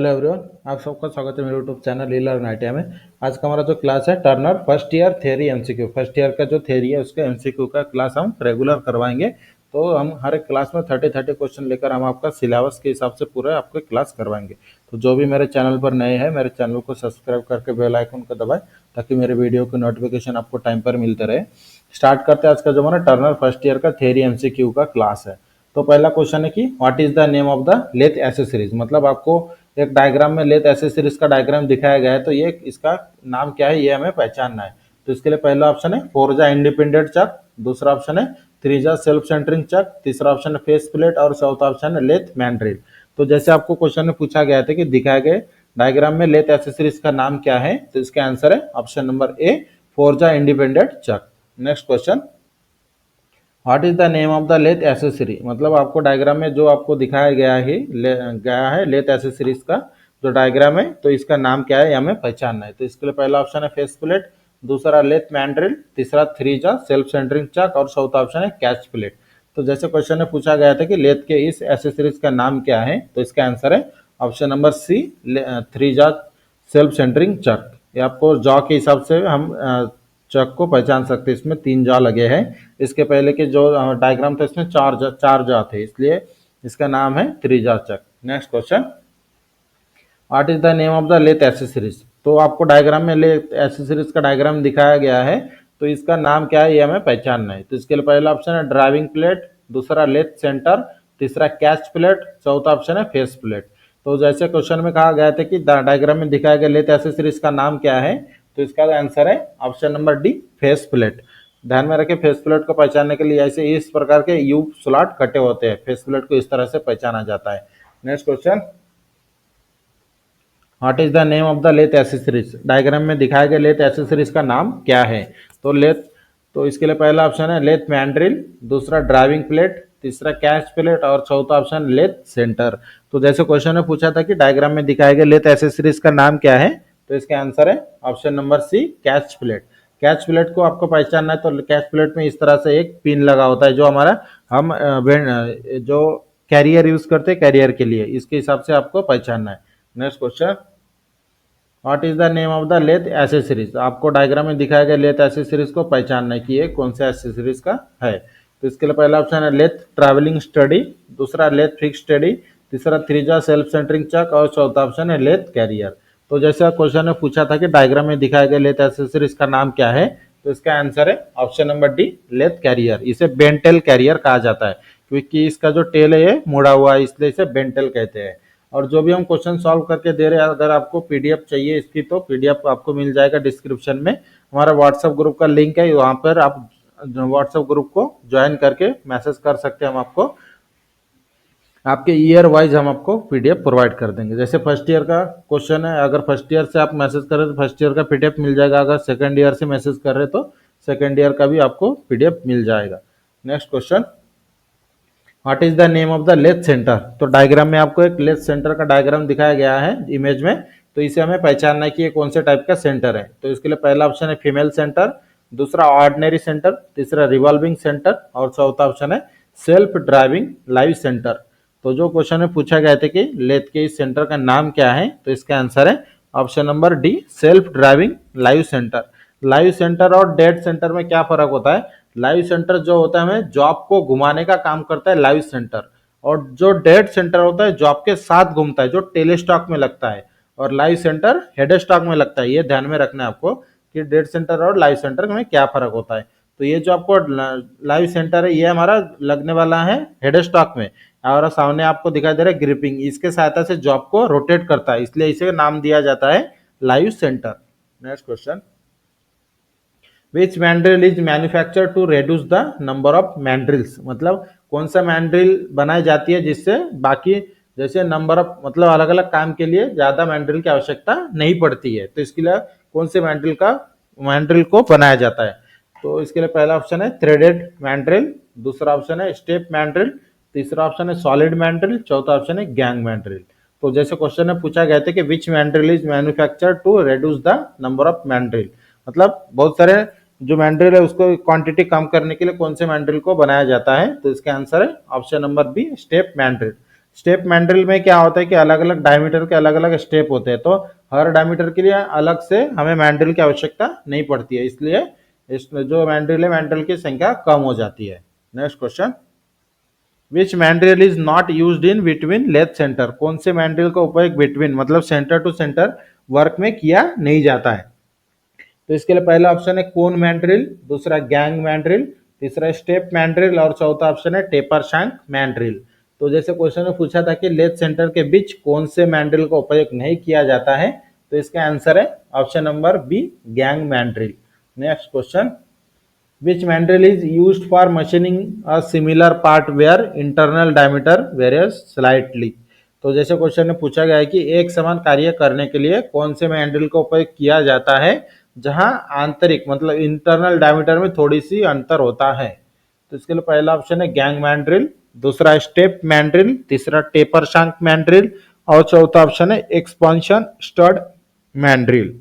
Hello everyone, आप सबका स्वागत है मेरे यूट्यूब चैनल लीलर नाइटिया में। आज का हमारा जो क्लास है Turner first year theory MCQ, first year का जो थ्योरी है उसका एमसीक्यू का क्लास हम रेगुलर करवाएंगे। तो हम हर एक क्लास में 30 क्वेश्चन लेकर हम आपका सिलेबस के हिसाब से पूरा आपको क्लास करवाएंगे। तो जो भी मेरे चैनल पर नए हैं मेरे चैनल को सब्सक्राइब करके बेल आइकन को दबाएं ताकि मेरे वीडियो की नोटिफिकेशन आपको टाइम पर मिलते रहे। स्टार्ट करते हैं आज का जो हमारा टर्नर फर्स्ट ईयर का थ्योरी एमसीक्यू का क्लास है। तो पहला क्वेश्चन है कि what is the name of the lathe accessories, मतलब आपको एक डायग्राम में लेथ एसेसरीज का डायग्राम दिखाया गया है तो ये इसका नाम क्या है ये हमें पहचानना है। तो इसके लिए पहला ऑप्शन है फोरजा इंडिपेंडेंट चक, दूसरा ऑप्शन है थ्रीजा सेल्फ सेंटरिंग चक, तीसरा ऑप्शन है फेस प्लेट और चौथा ऑप्शन है लेथ मैंड्रिल। तो जैसे आपको क्वेश्चन में पूछा गया था कि दिखाए गए डायग्राम में लेथ एसेसरीज का नाम क्या है, तो इसका आंसर है option number A four jaw independent chuck. Next question, what is the name of the lathe accessory, मतलब आपको डायग्राम में जो आपको दिखाया गया है लेथ एसेसरीज का जो डायग्राम है तो इसका नाम क्या है हमें पहचानना है। तो इसके लिए पहला ऑप्शन है फेस प्लेट, दूसरा लेथ मैंड्रिल, तीसरा थ्रीजा सेल्फ सेंटरिंग चक और चौथा ऑप्शन है कैच प्लेट। तो जैसे क्वेश्चन में पूछा गया था कि लेथ के इस एसेसरीज का नाम क्या है, तो इसका आंसर है option number C three jaw self centering chuck. ये आपको जॉ के हिसाब से हम चक को पहचान सकते हैं। इसमें 3 जॉ लगे हैं, इसके पहले के जो डायग्राम था इसमें 4 जॉ थे, इसलिए इसका नाम है three jaw chuck. Next question, what is the name of the lathe accessories, तो आपको डायग्राम में लेथ एसेसरीज का डायग्राम दिखाया गया है तो इसका नाम क्या है ये हमें पहचानना है। तो इसके लिए पहला ऑप्शन है ड्राइविंग प्लेट, दूसरा लेथ सेंटर, तीसरा कैच प्लेट, चौथा ऑप्शन है फेस प्लेट। तो जैसे क्वेश्चन में कहा गया था कि डायग्राम में दिखाया गया लेथ एसेसरीज का नाम क्या है, तो इसका आंसर है option number D face plate. ध्यान में रखें फेस प्लेट को पहचानने के लिए ऐसे इस प्रकार के यू स्लॉट कटे होते हैं, फेस प्लेट को इस तरह से पहचाना जाता है। Next question, what is the name of the lathe accessories, diagram में दिखाए गए लेथ एसेसरीज का नाम क्या है। तो इसके लिए पहला ऑप्शन है लेथ मैंड्रिल, दूसरा ड्राइविंग प्लेट, तीसरा कैच प्लेट और चौथा ऑप्शन लेथ सेंटर। तो जैसे क्वेश्चन में पूछा था कि डायग्राम में दिखाए गए लेथ एसेसरीज का नाम क्या है, तो इसका आंसर है option number C catch plate. Catch plate को आपको पहचानना है तो कैच प्लेट में इस तरह से एक पिन लगा होता है जो हमारा हम जो कैरियर यूज करते हैं कैरियर के लिए, इसके हिसाब से आपको पहचानना है। Next question, what is the name of the lathe accessories, आपको डायग्राम में दिखाया गया लेथ एसेसरीज को पहचानना है कि ये कौन से एसेसरीज का है। तो इसके लिए पहला ऑप्शन है लेथ ट्रैवलिंग स्टडी, दूसरा लेथ फिक्स स्टडी, तीसरा थ्रीजा सेल्फ सेंटरिंग चक और चौथा ऑप्शन है लेथ कैरियर। तो जैसे क्वेश्चन ने पूछा था कि डायग्राम में दिखाया गया लेथ एसेसरीज का नाम क्या है, तो इसका आंसर है option number D lathe carrier. इसे बेंटेल कैरियर कहा जाता है क्योंकि इसका जो टेल है ये मुड़ा हुआ है, इसलिए इसे बेंटेल कहते हैं। और जो भी हम क्वेश्चन सॉल्व करके दे रहे हैं अगर आपको पीडीएफ चाहिए इसकी तो पीडीएफ आपको मिल जाएगा डिस्क्रिप्शन में, हमारा व्हाट्सएप ग्रुप का लिंक है, वहाँ पर आप व्हाट्सएप ग्रुप को ज्वाइन करके मैसेज कर सकते हैं, हम आपको आपके ईयर वाइज हम आपको पीडीएफ प्रोवाइड कर देंगे। जैसे फर्स्ट ईयर का क्वेश्चन है, अगर फर्स्ट ईयर से आप मैसेज कर रहे हैं तो फर्स्ट ईयर का पीडीएफ मिल जाएगा, अगर सेकंड ईयर से मैसेज कर रहे हैं तो सेकंड ईयर का भी आपको पीडीएफ मिल जाएगा। Next question, what is the name of the lathe centre, तो डायग्राम में आपको एक लेथ सेंटर का डायग्राम दिखाया गया है इमेज में, तो इसे हमें पहचानना है कि ये कौन से टाइप का सेंटर है। तो इसके लिए पहला ऑप्शन है फीमेल सेंटर, दूसरा ऑर्डिनरी सेंटर, तीसरा रिवॉल्विंग सेंटर और चौथा ऑप्शन है सेल्फ ड्राइविंग लाइव सेंटर। तो जो क्वेश्चन में पूछा गया था कि लेथ के इस सेंटर का नाम क्या है, तो इसका आंसर है option number D self driving live centre. Live centre और डेड सेंटर में क्या फर्क होता है, लाइव सेंटर जो होता है हमें जॉब को घुमाने का काम करता है लाइव सेंटर, और जो डेड सेंटर होता है जॉब के साथ घूमता है जो टेलीस्टॉक में लगता है, और लाइव सेंटर हेड स्टॉक में लगता है। ये ध्यान में रखना है आपको कि डेड सेंटर और लाइव सेंटर में क्या फर्क होता है। तो ये जो आपको लाइव सेंटर है ये हमारा लगने वाला है हेड स्टॉक में, और सामने आपको दिखाई दे रहा है ग्रिपिंग, इसके सहायता से जॉब को रोटेट करता है, इसलिए इसे नाम दिया जाता है live centre. Next question, which mandrel is manufacture to reduce the number of mandrels, मतलब कौन सा मैंड्रिल बनाई जाती है जिससे बाकी जैसे नंबर ऑफ मतलब अलग अलग काम के लिए ज्यादा मैंड्रिल की आवश्यकता नहीं पड़ती है, तो इसके लिए कौन से मैंड्रिल को बनाया जाता है। तो इसके लिए पहला ऑप्शन है थ्रेडेड मैंड्रिल, दूसरा ऑप्शन है स्टेप मैंड्रिल, तीसरा ऑप्शन है सॉलिड मैंड्रिल, चौथा ऑप्शन है गैंग मैंड्रिल। तो जैसे क्वेश्चन में पूछा गया था कि which mandrel is manufacture to reduce the number of mandrel, मतलब बहुत सारे जो मैंड्रिल है उसको क्वांटिटी कम करने के लिए कौन से मैंड्रिल को बनाया जाता है, तो इसका आंसर है option number B step mandrel. Step mandrel में क्या होता है कि अलग अलग डायमीटर के अलग अलग स्टेप होते हैं, तो हर डायमीटर के लिए अलग से हमें मैंड्रिल की आवश्यकता नहीं पड़ती है, इसलिए इसमें जो मैंड्रिल है मैंड्रिल की संख्या कम हो जाती है। Next question, which mandrel is not used in between lathe centre, कौन से मैंड्रिल का उपयोग बिटवीन मतलब सेंटर टू सेंटर वर्क में किया नहीं जाता है। तो इसके लिए पहला ऑप्शन है कोन मैंड्रिल, दूसरा गैंग मैंड्रिल, तीसरा स्टेप मैंड्रिल और चौथा ऑप्शन है टेपर शैंक मैंड्रिल। तो जैसे क्वेश्चन में पूछा था कि लेथ सेंटर के बीच कौन से मैंड्रिल का उपयोग नहीं किया जाता है, तो इसका आंसर है option number B, gang mandrel. Next question, which mandrel is used for machining a similar part where internal diameter varies slightly। तो जैसे क्वेश्चन में पूछा गया है कि एक समान कार्य करने के लिए कौन से मैंड्रिल का उपयोग किया जाता है जहां आंतरिक मतलब इंटरनल डायमीटर में थोड़ी सी अंतर होता है। तो इसके लिए पहला ऑप्शन है गैंग मैंड्रिल, दूसरा स्टेप मैंड्रिल, तीसरा टेपर शैंक मैंड्रिल और चौथा ऑप्शन है एक्सपांशन स्टड मैंड्रिल।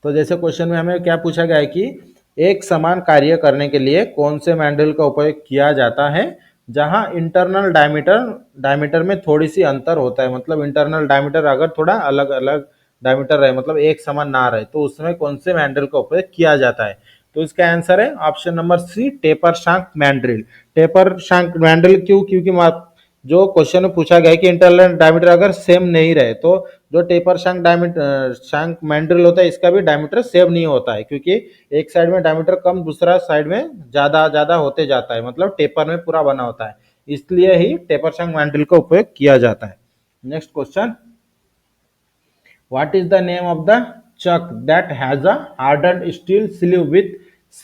तो जैसे क्वेश्चन में हमें क्या पूछा गया है कि एक समान कार्य करने के लिए कौन से मैंड्रिल का उपयोग किया जाता है जहां इंटरनल डायमीटर में थोड़ी सी अंतर होता है, मतलब इंटरनल डायमीटर अगर थोड़ा अलग अलग डायमीटर रहे मतलब एक समान ना रहे तो उसमें कौन से मैंड्रिल का उपयोग किया जाता है। तो इसका आंसर है option number C, taper shank mandrel. Taper shank mandrel क्यों, क्योंकि जो क्वेश्चन में पूछा गया है कि इंटरनल डायमीटर अगर सेम नहीं रहे तो जो टेपर शैंक मैंड्रिल होता है इसका भी डायमीटर सेम नहीं होता है, क्योंकि एक साइड में डायमीटर कम दूसरा साइड में ज्यादा ज्यादा होते जाता है, मतलब टेपर में पूरा बना होता है, इसलिए ही टेपर शैंक मैंड्रिल का उपयोग किया जाता है। Next question, what is the name of the chuck that has a hardened steel sleeve with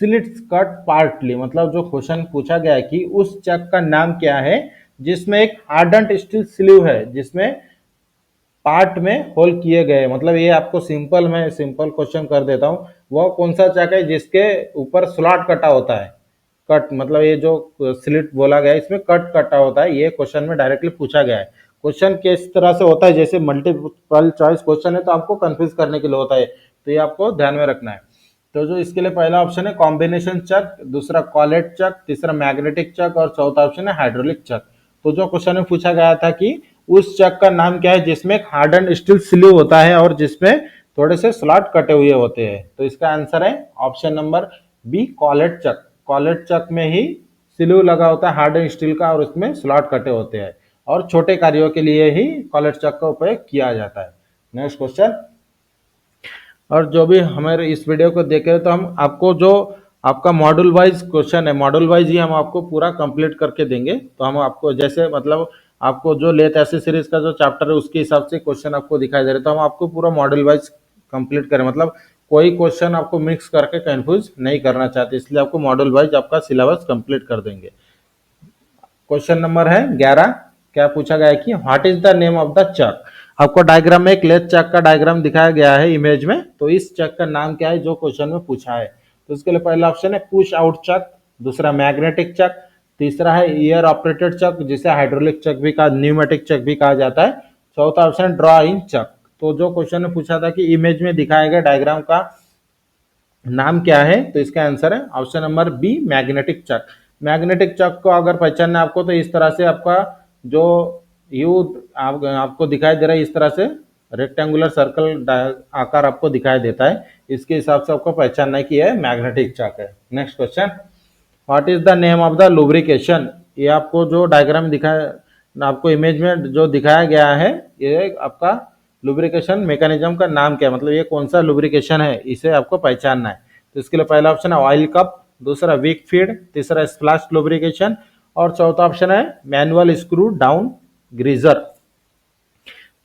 slits cut partly, मतलब जो क्वेश्चन पूछा गया है कि उस चक का नाम क्या है जिसमें एक हार्डन्ड स्टील स्लीव है जिसमें पार्ट में होल किए गए, मतलब ये आपको मैं सिंपल क्वेश्चन कर देता हूँ, वह कौन सा चक है जिसके ऊपर स्लॉट कटा होता है, कट मतलब ये जो स्लिट बोला गया है इसमें कट कटा होता है, ये क्वेश्चन में डायरेक्टली पूछा गया है। क्वेश्चन किस तरह से होता है, जैसे मल्टीपल चॉइस क्वेश्चन है तो आपको कंफ्यूज करने के लिए होता है, तो ये आपको ध्यान में रखना है। तो जो इसके लिए पहला ऑप्शन है कॉम्बिनेशन चक, दूसरा कॉलेट चक, तीसरा मैग्नेटिक चक और चौथा ऑप्शन है हाइड्रोलिक चक। तो जो क्वेश्चन में पूछा गया था कि उस चक का नाम क्या है जिसमें एक हार्डन्ड स्टील स्लीव होता है और जिसमें थोड़े से स्लॉट कटे हुए होते हैं, तो इसका आंसर है ऑप्शन नंबर बी, कॉलेट चक। कॉलेट चक में ही स्लीव लगा होता है हार्डन स्टील का और उसमें स्लॉट कटे होते हैं और छोटे कार्यों के लिए ही कॉलेट चक का उपयोग किया जाता है। नेक्स्ट क्वेश्चन, और जो भी हमारे इस वीडियो को देख रहे हैं तो हम आपको जो आपका मॉड्यूल वाइज क्वेश्चन है मॉड्यूल वाइज ही हम आपको पूरा कंप्लीट करके देंगे, तो हम आपको जैसे मतलब आपको जो लेथ एसेसरीज का जो चैप्टर है उसके हिसाब से क्वेश्चन आपको दिखाई दे रहे, तो हम आपको पूरा मॉड्यूल वाइज कंप्लीट करें, मतलब कोई क्वेश्चन आपको मिक्स करके कंफ्यूज नहीं करना चाहते, इसलिए आपको मॉड्यूल वाइज आपका सिलेबस कंप्लीट कर देंगे। क्वेश्चन नंबर है 11, क्या पूछा गया है कि what is the name of the chuck. आपको डायग्राम में एक लेथ चक का डायग्राम दिखाया गया है इमेज में, तो इस चक का नाम क्या है जो क्वेश्चन में पूछा है। तो इसके लिए पहला ऑप्शन है पुश आउट चक, दूसरा मैग्नेटिक चक, तीसरा है ईयर ऑपरेटेड चक जिसे हाइड्रोलिक चक भी कहा, न्यूमेटिक चक भी कहा जाता है, चौथा ऑप्शन ड्रॉ इन चक। तो जो क्वेश्चन में पूछा था कि इमेज में दिखाया गया डायग्राम का नाम क्या है, तो इसका आंसर है ऑप्शन नंबर बी, मैग्नेटिक चक। मैग्नेटिक चक को अगर पहचानना है आपको तो इस तरह से आपका जो यू आपको दिखाई दे रहा है इस तरह से रेक्टेंगुलर सर्कल आकार आपको दिखाई देता है, इसके हिसाब से आपको पहचानना है कि यह मैग्नेटिक चक है। Next question, what is the name of the lubrication. ये आपको जो डायग्राम दिखाया आपको इमेज में जो दिखाया गया है ये आपका लुब्रिकेशन मैकेनिज्म का नाम क्या है, मतलब ये कौन सा लुब्रिकेशन है इसे आपको पहचानना है। तो इसके लिए पहला ऑप्शन है ऑयल कप, दूसरा वीक फीड, तीसरा स्प्लैश लुब्रिकेशन और चौथा ऑप्शन है मैनुअल स्क्रू डाउन ग्रीजर।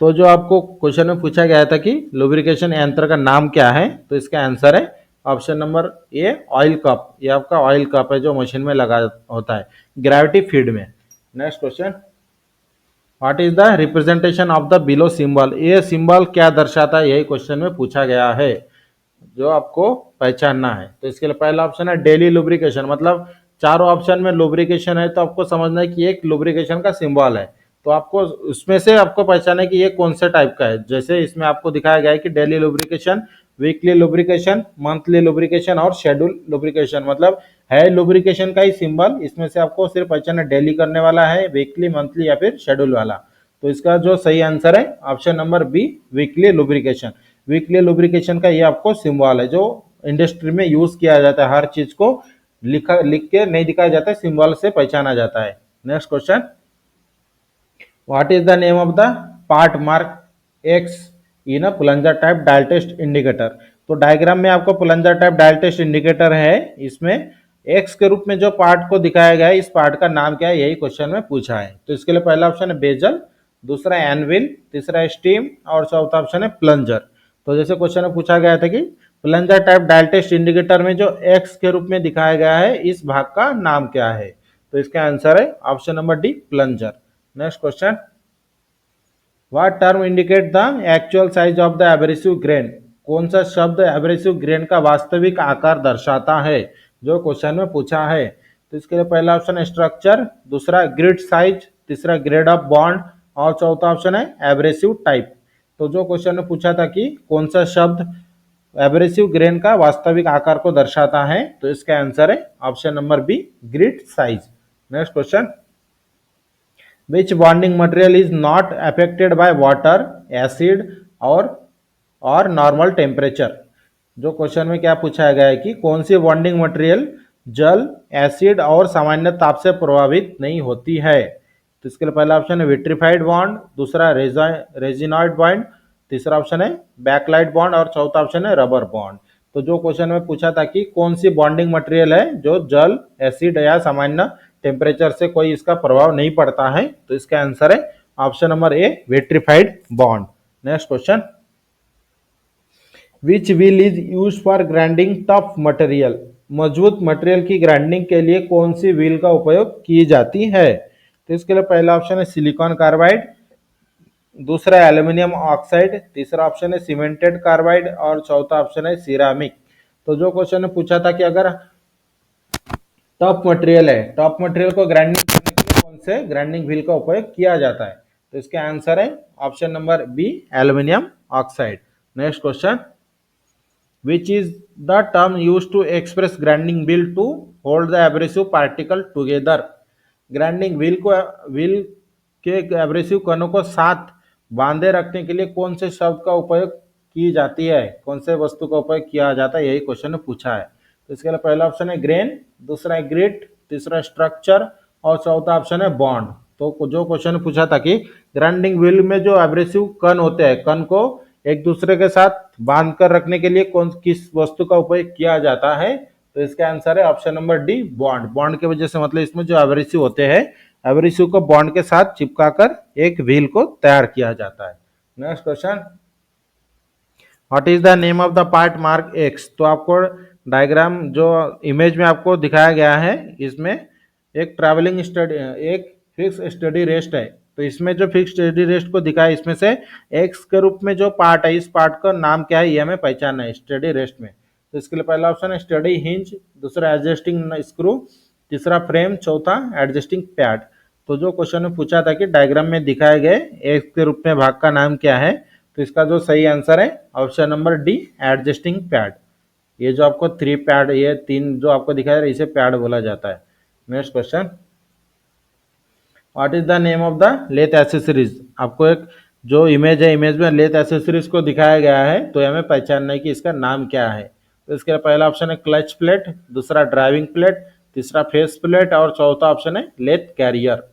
तो जो आपको क्वेश्चन में पूछा गया था कि लुब्रिकेशन यंत्र का नाम क्या है, तो इसका आंसर है ऑप्शन नंबर ए, ऑयल कप। ये आपका ऑयल कप है जो मशीन में लगा होता है ग्रेविटी फीड में। Next question, what is the representation of the below symbol. ये सिंबल क्या दर्शाता है, यही क्वेश्चन में पूछा गया है जो आपको पहचानना है। तो इसके लिए पहला ऑप्शन है डेली लुब्रिकेशन, मतलब चारों ऑप्शन में लुब्रिकेशन है तो आपको समझना है कि एक लुब्रिकेशन का सिंबल है, तो आपको उसमें से आपको पहचाना है कि ये कौन से टाइप का है। जैसे इसमें आपको दिखाया गया है कि daily lubrication weekly lubrication, monthly lubrication और शेड्यूल लुब्रिकेशन। मतलब है लुब्रिकेशन का ही सिंबल, इसमें से आपको सिर्फ पहचानना डेली करने वाला है, वीकली, मंथली या फिर शेड्यूल वाला। तो इसका जो सही आंसर है option number B, weekly lubrication. Weekly lubrication का ये आपको सिंबल है जो इंडस्ट्री में यूज किया जाता है, हर चीज को लिख के नहीं दिखाया जाता है, सिंबल से पहचाना जाता है। Next question, what is the name of the part mark X in a plunger type dial test indicator. तो डायग्राम में आपको plunger type dial test indicator है, इसमें एक्स के रूप में जो पार्ट को दिखाया गया है, इस पार्ट का नाम क्या है, यही क्वेश्चन में पूछा है। तो इसके लिए पहला ऑप्शन है बेजल, दूसरा एनविल, तीसरा स्टीम और चौथा ऑप्शन है प्लंजर। तो जैसे क्वेश्चन में पूछा गया था कि plunger type dial test indicator में जो एक्स के रूप में दिखाया गया है, इस भाग का नाम क्या है। तो इसका आंसर है option number D, plunger. Next question, what term indicate the actual size of the abrasive grain. कौन सा शब्द एब्रेसिव ग्रेन का वास्तविक आकार दर्शाता है, जो क्वेश्चन में पूछा है। तो इसके लिए पहला ऑप्शन है स्ट्रक्चर, दूसरा ग्रिड साइज, तीसरा ग्रेड ऑफ बॉन्ड और चौथा ऑप्शन है एब्रेसिव टाइप। तो जो क्वेश्चन में पूछा था कि कौन सा शब्द एब्रेसिव ग्रेन का वास्तविक आकार को दर्शाता है, तो इसका आंसर है option number B, grid size. Next question, which bonding material is not affected by water, acid और नॉर्मल टेम्परेचर। जो क्वेश्चन में क्या पूछा गया है कि कौन सी बॉन्डिंग मटेरियल जल, एसिड और सामान्य ताप से प्रभावित नहीं होती है। तो इसके लिए पहला ऑप्शन है विट्रीफाइड बॉन्ड, दूसरा रेजिनॉइड बॉन्ड, तीसरा ऑप्शन है बैकलाइट बॉन्ड और चौथा ऑप्शन है रबर बॉन्ड। तो जो क्वेश्चन में पूछा था कि कौन सी बॉन्डिंग मटेरियल है जो जल, एसिड या सामान्य टेम्परेचर से कोई इसका प्रभाव नहीं पड़ता है, तो इसका आंसर है option number A, vitrified bond. Next question, which wheel is use for grinding tough material. मजबूत मटेरियल की ग्राइंडिंग के लिए कौन सी व्हील का उपयोग की जाती है। तो इसके लिए पहला ऑप्शन है सिलिकॉन कार्बाइड, दूसरा एल्यूमिनियम ऑक्साइड, तीसरा ऑप्शन है सीमेंटेड कार्बाइड और चौथा ऑप्शन है सिरामिक। तो जो क्वेश्चन ने पूछा था कि अगर टॉप मटेरियल है, टॉप मटेरियल को ग्राइंडिंग करने के लिए कौन से ग्राइंडिंग व्हील का उपयोग किया जाता है, तो इसका आंसर है option number B, aluminium oxide. Next question, which is the term use to express grinding wheel to hold the abrasive particle together. Grinding wheel के एब्रेसिव कणों को साथ बांधे रखने के लिए कौन से शब्द का उपयोग की जाती है, कौन से वस्तु का उपयोग किया जाता है, यही क्वेश्चन ने पूछा है। तो इसके लिए पहला ऑप्शन है ग्रेन, दूसरा है ग्रिट, तीसरा स्ट्रक्चर और चौथा ऑप्शन है बॉन्ड। तो जो क्वेश्चन पूछा था कि ग्राइंडिंग व्हील में जो एब्रेसिव कण होते हैं, कण को एक दूसरे के साथ बांध कर रखने के लिए किस वस्तु का उपयोग किया जाता है, तो इसका आंसर है option number D, bond. Bond की वजह से मतलब इसमें जो एब्रेसिव होते हैं, एब्रेसिव को बॉन्ड के साथ चिपकाकर एक व्हील को तैयार किया जाता है। Next question, what is the name of the part mark x. तो आपको डायग्राम जो इमेज में आपको दिखाया गया है, इसमें एक ट्रैवलिंग स्टडी, एक फिक्स स्टडी रेस्ट है। तो इसमें जो फिक्स स्टडी रेस्ट को दिखाया, इसमें से एक्स के रूप में जो पार्ट है, इस पार्ट का नाम क्या है, ये हमें पहचानना है स्टडी रेस्ट में। तो इसके लिए पहला ऑप्शन है स्टडी हिंज, दूसरा एडजस्टिंग स्क्रू, तीसरा फ्रेम, चौथा एडजस्टिंग पैड। तो जो क्वेश्चन में पूछा था कि डायग्राम में दिखाए गए एक्स के रूप में भाग का नाम क्या है, तो इसका जो सही आंसर है option number D, adjusting pad. ये जो आपको 3 पैड, ये 3 जो आपको दिखाया है, इसे पैड बोला जाता है। Next question, what is the name of the lathe accessories. आपको एक जो इमेज है, इमेज में लेथ एसेसरीज को दिखाया गया है, तो हमें पहचानना है कि इसका नाम क्या है। तो इसके पहला ऑप्शन है क्लच प्लेट, दूसरा ड्राइविंग प्लेट, तीसरा फेस प्लेट और चौथा ऑप्शन है लेथ कैरियर।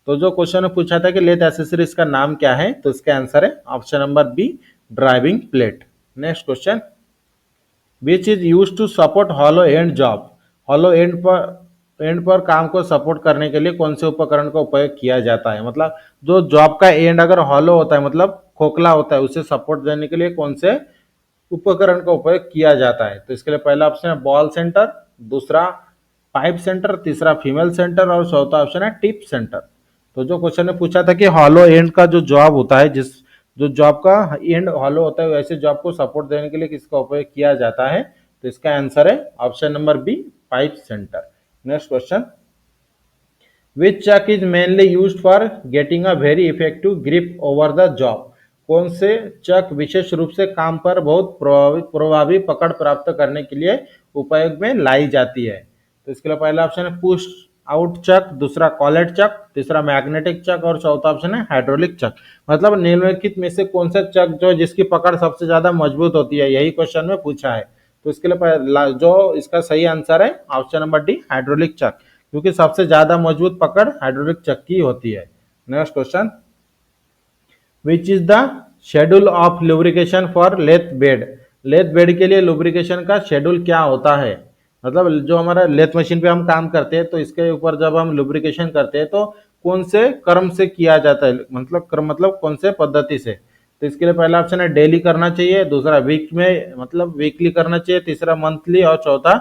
तो जो क्वेश्चन ने पूछा था कि लेथ एसेसरीज का नाम क्या है, तो इसका आंसर है option number B, driving plate. Next question, which is use to support hollow end job. Hollow end पर काम को सपोर्ट करने के लिए कौन से उपकरण का उपयोग किया जाता है। मतलब जो जॉब का एंड अगर हॉलो होता है, मतलब खोखला होता है, उसे सपोर्ट देने के लिए कौन से उपकरण का उपयोग किया जाता है। तो इसके लिए पहला ऑप्शन है बॉल सेंटर, दूसरा पाइप सेंटर, तीसरा फीमेल सेंटर और चौथा ऑप्शन है टिप सेंटर। तो जो क्वेश्चन ने पूछा था कि हॉलो एंड का जो जॉब होता है, जो जॉब का एंड हॉलो होता है, वैसे जॉब को सपोर्ट देने के लिए किसका उपयोग किया जाता है, तो इसका आंसर है option number B, pipe centre. Next question, which chuck is mainly used for getting a very effective grip over the job. कौन से चक विशेष रूप से काम पर बहुत प्रभावी पकड़ प्राप्त करने के लिए उपयोग में लाई जाती है? तो इसके लिए पहला ऑप्शन है पुश आउट चक, दूसरा कॉलेट चक, तीसरा मैग्नेटिक चक और चौथा ऑप्शन है हाइड्रोलिक चक। मतलब निम्नलिखित में से कौन सा चक जो जिसकी पकड़ सबसे ज्यादा मजबूत होती है, यही क्वेश्चन में पूछा है। तो इसके लिए जो इसका सही आंसर है ऑप्शन नंबर डी हाइड्रोलिक चक, क्योंकि सबसे ज्यादा मजबूत पकड़ हाइड्रोलिक चक की होती है। Next question, which is the schedule of lubrication for lathe bed? Lathe bed के लिए लुब्रिकेशन का शेड्यूल क्या होता है? मतलब जो हमारा लेथ मशीन पे हम काम करते हैं तो इसके ऊपर जब हम लुब्रिकेशन करते हैं तो कौन से क्रम से किया जाता है, मतलब क्रम मतलब कौन से पद्धति से? तो इसके लिए पहला ऑप्शन है डेली करना चाहिए, दूसरा वीक में मतलब वीकली करना चाहिए, तीसरा मंथली और चौथा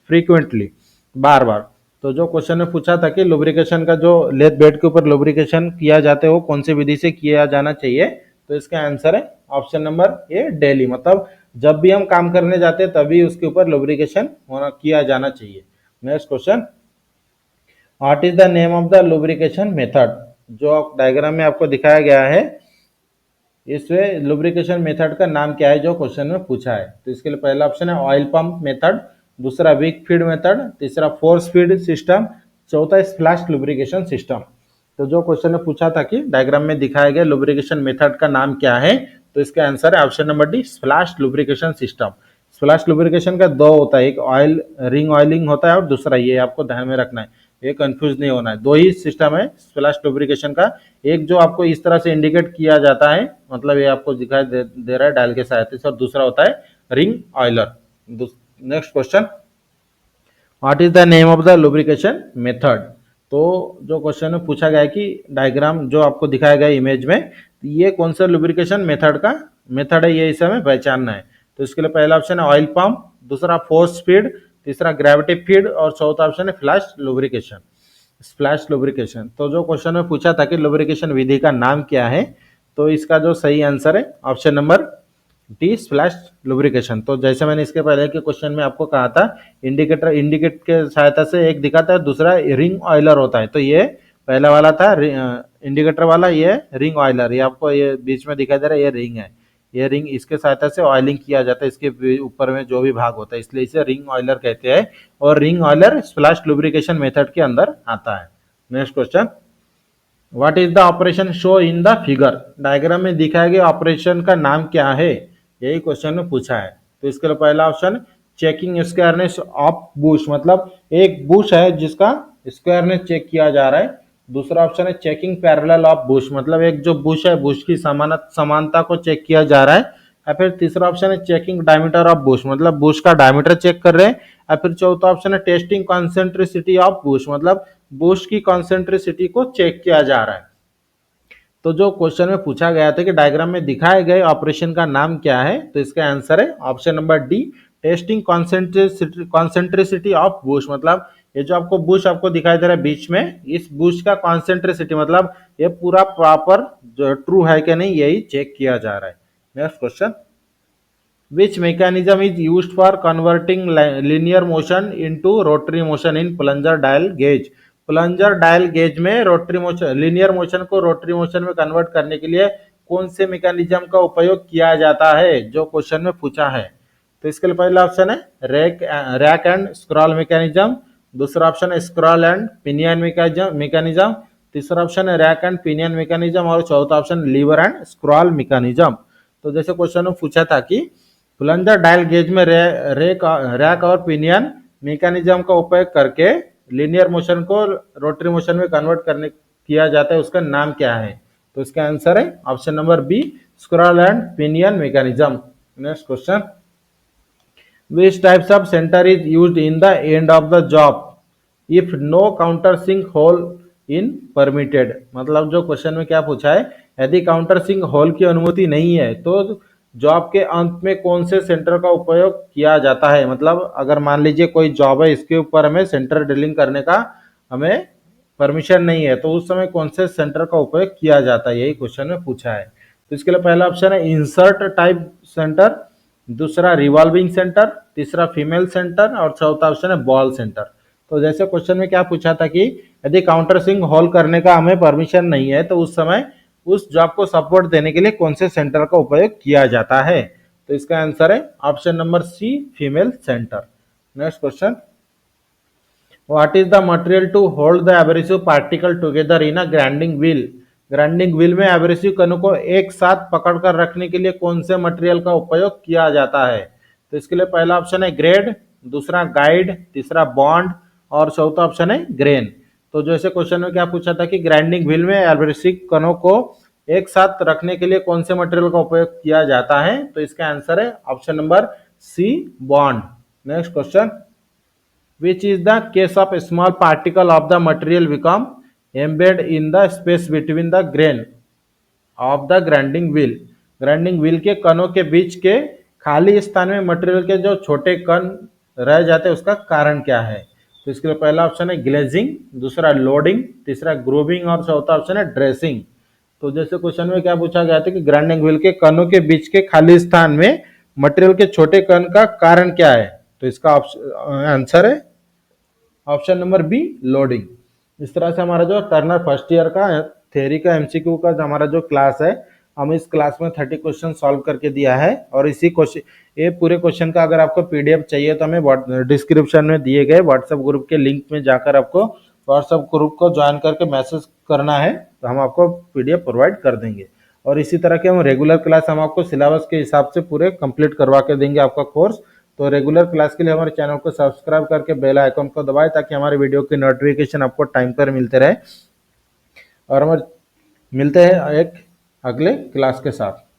फ्रीक्वेंटली, बार बार। तो जो क्वेश्चन में पूछा था कि लुब्रिकेशन का जो लेथ बेड के ऊपर लुब्रिकेशन किया जाता है वो कौन सी विधि से किया जाना चाहिए, तो इसका आंसर है ऑप्शन नंबर ए डेली। मतलब जब भी हम काम करने जाते हैं तभी उसके ऊपर लुब्रिकेशन होना किया जाना चाहिए। Next question, what is the name of the lubrication method? जो डायग्राम में आपको दिखाया गया है इसमें लुब्रिकेशन मेथड का नाम क्या है जो क्वेश्चन में पूछा है? तो इसके लिए पहला ऑप्शन है ऑयल पंप मेथड, दूसरा वीक फीड मेथड, तीसरा फोर्स फीड सिस्टम, चौथा स्प्लैश लुब्रिकेशन सिस्टम। तो जो क्वेश्चन में पूछा था कि डायग्राम में दिखाया गया लुब्रिकेशन मेथड का नाम क्या है, तो इसका आंसर है option number D splash lubrication system. Splash lubrication का दो होता है, एक ऑयल रिंग ऑयलिंग होता है और दूसरा ये आपको ध्यान में रखना है, ये कंफ्यूज नहीं होना है। दो ही सिस्टम है स्प्लैश लुब्रिकेशन का, एक जो आपको इस तरह से इंडिकेट किया जाता है, मतलब ये आपको दिखाई दे रहा है डायल के सहायता से, और दूसरा होता है ring Euler. Next question, what is the name of the lubrication method? तो जो क्वेश्चन में पूछा गया है कि डायग्राम जो आपको दिखाया गया इमेज में, ये कौन सा लुब्रिकेशन मेथड का मेथड है, ये इसे हमें पहचानना है। तो इसके लिए पहला ऑप्शन है ऑयल पंप, दूसरा फोर्स फीड, तीसरा ग्रेविटी फीड और चौथा ऑप्शन है फ्लैश लुब्रिकेशन स्प्लैश लुब्रिकेशन। तो जो क्वेश्चन में पूछा था कि लुब्रिकेशन विधि का नाम क्या है, तो इसका जो सही आंसर है option number D splash lubrication. तो जैसे मैंने इसके पहले के क्वेश्चन में आपको कहा था, इंडिकेट के सहायता से एक दिखाता है, दूसरा रिंग ऑयलर होता है। तो ये पहला वाला था इंडिकेटर वाला, ये रिंग ऑयलर, ये आपको ये बीच में दिखाई दे रहा है, ये रिंग है। ये रिंग इसके सहायता से ऑयलिंग किया जाता है, इसके ऊपर में जो भी भाग होता है, इसलिए इसे रिंग ऑयलर कहते हैं, और ring Euler splash lubrication method के अंदर आता है। Next question, what is the operation show in the figure? Diagram में दिखाए गए ऑपरेशन का नाम क्या है, यही क्वेश्चन में पूछा है। तो इसके लिए पहला option checking squareness of bush, मतलब एक बुश है जिसका स्क्वायरनेस चेक किया जा रहा है। दूसरा ऑप्शन है चेकिंग पैरेलल ऑफ बुश, मतलब एक जो बुश है बुश की समानता को चेक किया जा रहा है। या फिर तीसरा ऑप्शन है चेकिंग डायमीटर ऑफ बुश, मतलब बुश का डायमीटर चेक कर रहे हैं। या फिर चौथा ऑप्शन है टेस्टिंग कॉन्सेंट्रिसिटी ऑफ बुश, मतलब बुश की कॉन्सेंट्रिसिटी को चेक किया जा रहा है। तो जो क्वेश्चन में पूछा गया था कि डायग्राम में दिखाए गए ऑपरेशन का नाम क्या है, तो इसका आंसर है option number D testing concentricity of bush. मतलब ये जो आपको बुश आपको दिखाई दे रहा है बीच में, इस बुश का कॉन्सेंट्रिसिटी मतलब ये पूरा प्रॉपर जो ट्रू है कि नहीं, यही चेक किया जा रहा है। Next question, which mechanism is used for converting linear motion into rotary motion in plunger dial gauge? Plunger dial gauge में रोटरी मोशन लीनियर मोशन को रोटरी मोशन में कन्वर्ट करने के लिए कौन से मैकेनिज्म का उपयोग किया जाता है, जो क्वेश्चन में पूछा है? तो इसके लिए पहला ऑप्शन है रैक एंड स्क्रॉल मैकेनिज्म, दूसरा ऑप्शन है स्क्रॉल एंड पिनियन मैकेनिज्म, तीसरा ऑप्शन है रैक एंड पिनियन मैकेनिज्म और चौथा option lever and scroll mechanism. तो जैसे क्वेश्चन में पूछा था कि प्लंजर डायल गेज में रैक और पिनियन मैकेनिज्म का उपयोग करके लीनियर मोशन को रोटरी मोशन में कन्वर्ट करने किया जाता है, उसका नाम क्या है? तो इसका आंसर है option number B scroll and pinion mechanism. Next question, which types of center is used in the end of the job if no counter sink hole in permitted? मतलब जो क्वेश्चन में क्या पूछा है, यदि काउंटर सिंक होल की अनुमति नहीं है तो जॉब के अंत में कौन से सेंटर का उपयोग किया जाता है? मतलब अगर मान लीजिए कोई जॉब है, इसके ऊपर हमें सेंटर ड्रिलिंग करने का हमें परमिशन नहीं है, तो उस समय कौन से सेंटर का उपयोग किया जाता है, यही क्वेश्चन में पूछा है। तो इसके लिए पहला ऑप्शन है इंसर्ट टाइप सेंटर, दूसरा रिवॉल्विंग सेंटर, तीसरा फीमेल सेंटर और चौथा ऑप्शन है बॉल सेंटर। तो जैसे क्वेश्चन में क्या पूछा था कि यदि काउंटर सिंक होल करने का हमें परमिशन नहीं है तो उस समय उस जॉब को सपोर्ट देने के लिए कौन से सेंटर का उपयोग किया जाता है? तो इसका आंसर है option number C, female centre. Next question, what is the material to hold the abrasive particle together in a grinding wheel? Grinding wheel में एब्रेसिव कणों को एक साथ पकड़कर रखने के लिए कौन से मटेरियल का उपयोग किया जाता है? तो इसके लिए पहला ऑप्शन है ग्रेड, दूसरा गाइड, तीसरा बॉन्ड और चौथा ऑप्शन है ग्रेन। तो जैसे क्वेश्चन में क्या पूछा था कि ग्राइंडिंग व्हील में एब्रेसिव कणों को एक साथ रखने के लिए कौन से मटेरियल का उपयोग किया जाता है? तो इसका आंसर है option number C, bond. Next question, which is the case of a small particle of the material become embedded in the space between the grain of the grinding wheel? Grinding wheel के कणों के बीच के खाली स्थान में material के जो छोटे कण रह जाते हैं उसका कारण क्या है? तो इसके लिए पहला ऑप्शन है ग्लेजिंग, दूसरा लोडिंग, तीसरा ग्रूविंग और चौथा ऑप्शन है ड्रेसिंग। तो जैसे क्वेश्चन में क्या पूछा गया था कि ग्राइंडिंग व्हील के कणों के बीच के खाली स्थान में मटेरियल के छोटे कण का कारण क्या है? तो इसका आंसर है ऑप्शन नंबर बी, लोडिंग। इस तरह से हमारा जो टर्नर फर्स्ट ईयर का थ्योरी का एमसीक्यू का जो हमारा जो क्लास है, हम इस क्लास में 30 क्वेश्चन सॉल्व करके दिया है। और इसी क्वेश्चन, ये पूरे क्वेश्चन का अगर आपको पीडीएफ चाहिए तो हमें डिस्क्रिप्शन में दिए गए व्हाट्सएप ग्रुप के लिंक में जाकर आपको व्हाट्सएप ग्रुप को ज्वाइन करके मैसेज करना है, तो हम आपको पीडीएफ प्रोवाइड कर देंगे। और इसी तरह के हम रेगुलर क्लास हम आपको सिलेबस के हिसाब से पूरे कंप्लीट करवा के देंगे आपका कोर्स। तो रेगुलर क्लास के लिए हमारे चैनल को सब्सक्राइब करके बेल आइकन को दबाएं ताकि हमारे वीडियो की नोटिफिकेशन आपको टाइम पर मिलते रहे। और हम मिलते हैं एक अगले क्लास के साथ।